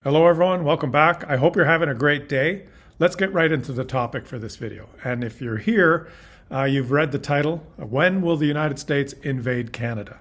Hello everyone, welcome back. I hope you're having a great day. Let's get right into the topic for this video. And if you're here, you've read the title, When Will the United States Invade Canada?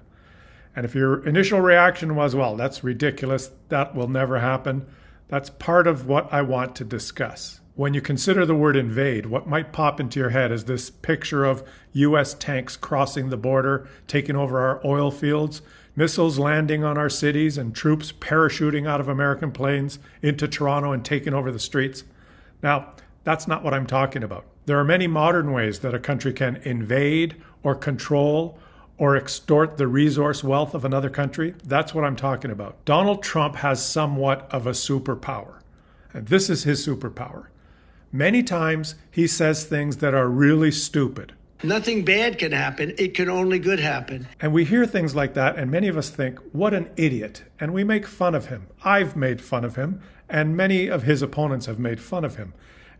And if your initial reaction was, well, that's ridiculous, that will never happen, that's part of what I want to discuss. When you consider the word invade, what might pop into your head is this picture of US tanks crossing the border, taking over our oil fields, missiles landing on our cities, and troops parachuting out of American planes into Toronto and taking over the streets. Now, that's not what I'm talking about. There are many modern ways that a country can invade or control or extort the resource wealth of another country. That's what I'm talking about. Donald Trump has somewhat of a superpower, and this is his superpower. Many times he says things that are really stupid. Nothing bad can happen. It can only good happen. And we hear things like that, and many of us think, what an idiot. And we make fun of him. I've made fun of him, and many of his opponents have made fun of him.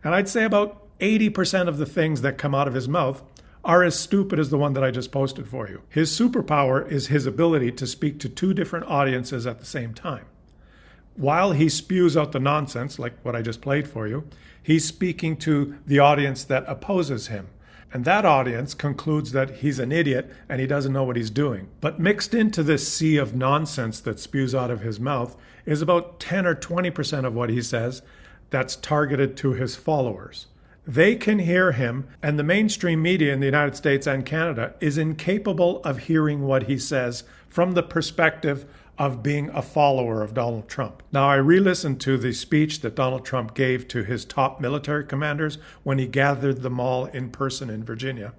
And I'd say about 80% of the things that come out of his mouth are as stupid as the one that I just posted for you. His superpower is his ability to speak to two different audiences at the same time. While he spews out the nonsense, like what I just played for you, he's speaking to the audience that opposes him. And that audience concludes that he's an idiot and he doesn't know what he's doing. But mixed into this sea of nonsense that spews out of his mouth is about 10 or 20% of what he says that's targeted to his followers. They can hear him, and the mainstream media in the United States and Canada is incapable of hearing what he says from the perspective of being a follower of Donald Trump. Now, I re-listened to the speech that Donald Trump gave to his top military commanders when he gathered them all in person in Virginia.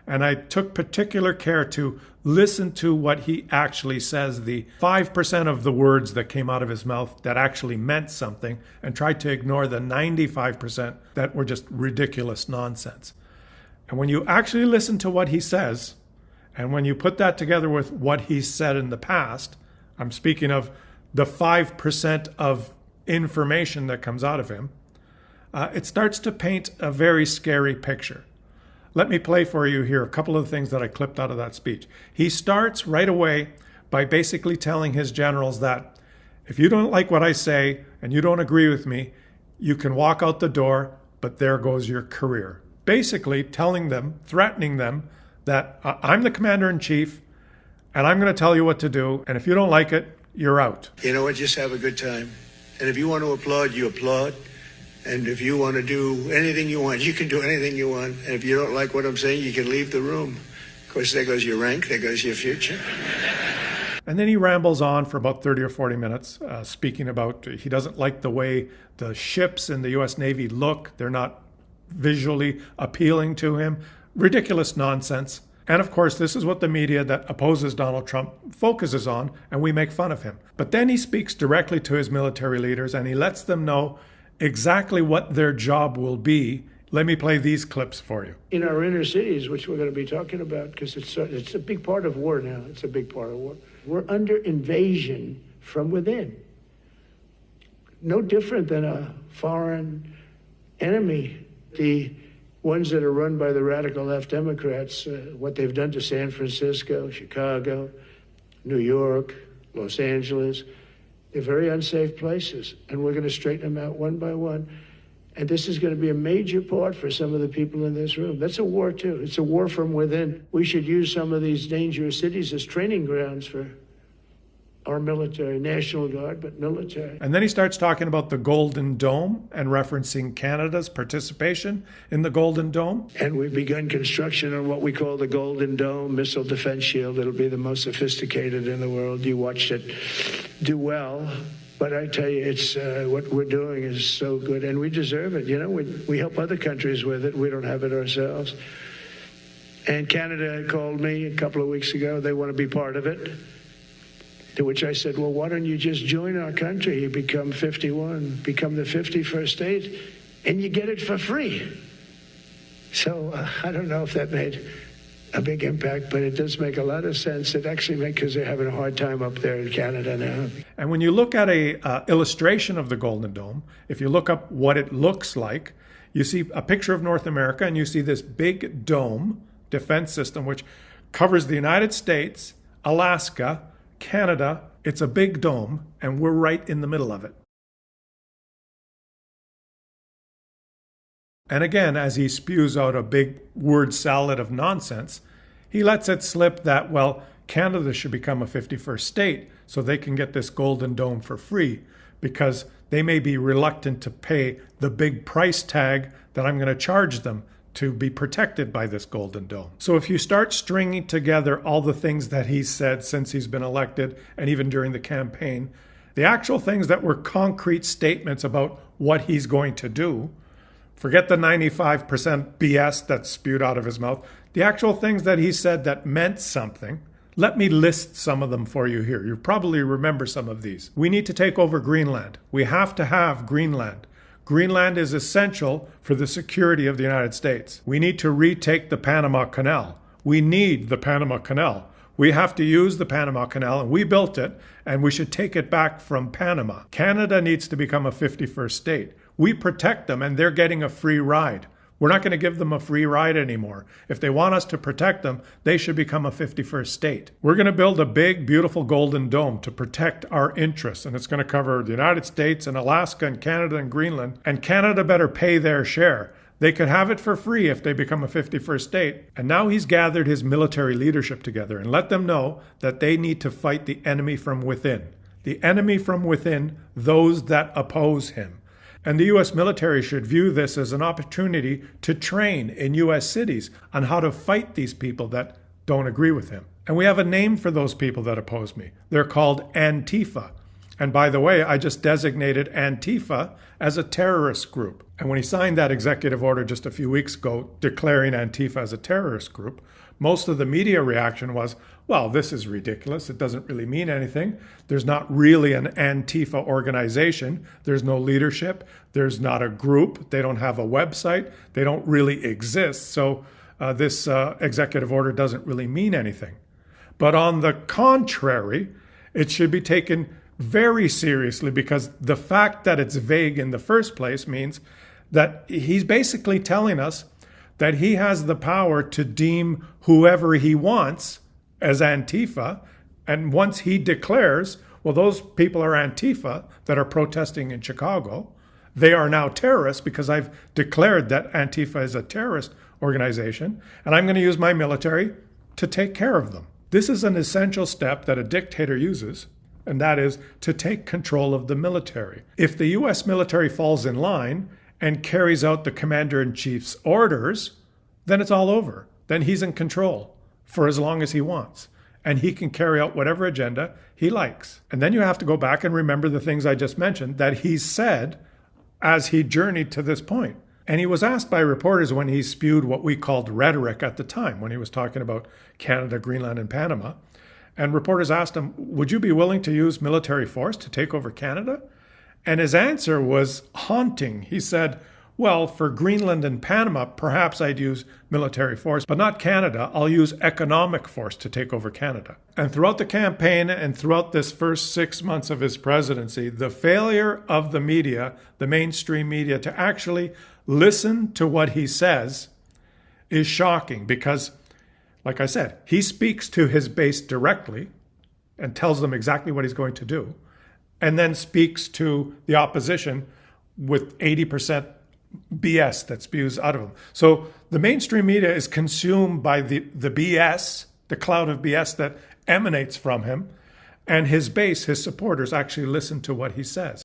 And I took particular care to listen to what he actually says, the 5% of the words that came out of his mouth that actually meant something, and tried to ignore the 95% that were just ridiculous nonsense. And when you actually listen to what he says, and when you put that together with what he said in the past, I'm speaking of the 5% of information that comes out of him, it starts to paint a very scary picture. Let me play for you here a couple of things that I clipped out of that speech. He starts right away by basically telling his generals that if you don't like what I say and you don't agree with me, you can walk out the door, but there goes your career. Basically telling them, threatening them, that I'm the commander-in-chief, and I'm going to tell you what to do, and if you don't like it, you're out. You know what? Just have a good time. And if you want to applaud, you applaud. And if you want to do anything you want, you can do anything you want. And if you don't like what I'm saying, you can leave the room. Of course, there goes your rank, there goes your future. And then he rambles on for about 30 or 40 minutes, speaking about he doesn't like the way the ships in the U.S. Navy look. They're not visually appealing to him. Ridiculous nonsense. And of course, this is what the media that opposes Donald Trump focuses on, and we make fun of him. But then he speaks directly to his military leaders, and he lets them know exactly what their job will be. Let me play these clips for you. In our inner cities, which we're going to be talking about, because it's a big part of war now. It's a big part of war. We're under invasion from within. No different than a foreign enemy. The ones that are run by the radical left Democrats, what they've done to San Francisco, Chicago, New York, Los Angeles, they're very unsafe places, and we're going to straighten them out one by one. And this is going to be a major part for some of the people in this room. That's a war, too. It's a war from within. We should use some of these dangerous cities as training grounds for our military, National Guard, but military. And then he starts talking about the Golden Dome and referencing Canada's participation in the Golden Dome. And we've begun construction on what we call the Golden Dome missile defense shield. It'll be the most sophisticated in the world. You watched it do well. But I tell you, it's what we're doing is so good, and we deserve it. You know, we help other countries with it. We don't have it ourselves. And Canada called me a couple of weeks ago. They want to be part of it. To which I said, well, why don't you just join our country? You become 51, become the 51st state, and you get it for free. So I don't know if that made a big impact, but it does make a lot of sense. It actually makes, because they're having a hard time up there in Canada now. And when you look at a illustration of the Golden Dome, if you look up what it looks like, you see a picture of North America, and you see this big dome defense system, which covers the United States, Alaska, Canada. It's a big dome, and we're right in the middle of it. And again, as he spews out a big word salad of nonsense, he lets it slip that, well, Canada should become a 51st state so they can get this golden dome for free, because they may be reluctant to pay the big price tag that I'm going to charge them to be protected by this golden dome. So if you start stringing together all the things that he's said since he's been elected and even during the campaign, the actual things that were concrete statements about what he's going to do, forget the 95% BS that's spewed out of his mouth, the actual things that he said that meant something. Let me list some of them for you here. You probably remember some of these. We need to take over Greenland. We have to have Greenland. Greenland is essential for the security of the United States. We need to retake the Panama Canal. We need the Panama Canal. We have to use the Panama Canal, and we built it, and we should take it back from Panama. Canada needs to become a 51st state. We protect them, and they're getting a free ride. We're not going to give them a free ride anymore. If they want us to protect them, they should become a 51st state. We're going to build a big, beautiful golden dome to protect our interests, and it's going to cover the United States and Alaska and Canada and Greenland, and Canada better pay their share. They could have it for free if they become a 51st state. And now he's gathered his military leadership together and let them know that they need to fight the enemy from within. The enemy from within, those that oppose him. And the U.S. military should view this as an opportunity to train in U.S. cities on how to fight these people that don't agree with him. And we have a name for those people that oppose me. They're called Antifa. And by the way, I just designated Antifa as a terrorist group. And when he signed that executive order just a few weeks ago declaring Antifa as a terrorist group, most of the media reaction was, well, this is ridiculous. It doesn't really mean anything. There's not really an Antifa organization. There's no leadership. There's not a group. They don't have a website. They don't really exist. So this executive order doesn't really mean anything. But on the contrary, it should be taken very seriously, because the fact that it's vague in the first place means that he's basically telling us that he has the power to deem whoever he wants as Antifa. And once he declares, well, those people are Antifa that are protesting in Chicago, they are now terrorists because I've declared that Antifa is a terrorist organization, and I'm going to use my military to take care of them. This is an essential step that a dictator uses, and that is to take control of the military. If the U.S. military falls in line and carries out the commander-in-chief's orders, then it's all over. Then he's in control for as long as he wants, and he can carry out whatever agenda he likes. And then you have to go back and remember the things I just mentioned that he said as he journeyed to this point. And he was asked by reporters when he spewed what we called rhetoric at the time, when he was talking about Canada, Greenland, and Panama. And reporters asked him, would you be willing to use military force to take over Canada? And his answer was haunting. He said, well, for Greenland and Panama, perhaps I'd use military force, but not Canada. I'll use economic force to take over Canada. And throughout the campaign and throughout this first 6 months of his presidency, the failure of the media, the mainstream media, to actually listen to what he says is shocking because, like I said, he speaks to his base directly and tells them exactly what he's going to do, and then speaks to the opposition with 80% BS that spews out of him. So the mainstream media is consumed by the BS, the cloud of BS that emanates from him, and his base, his supporters, actually listen to what he says.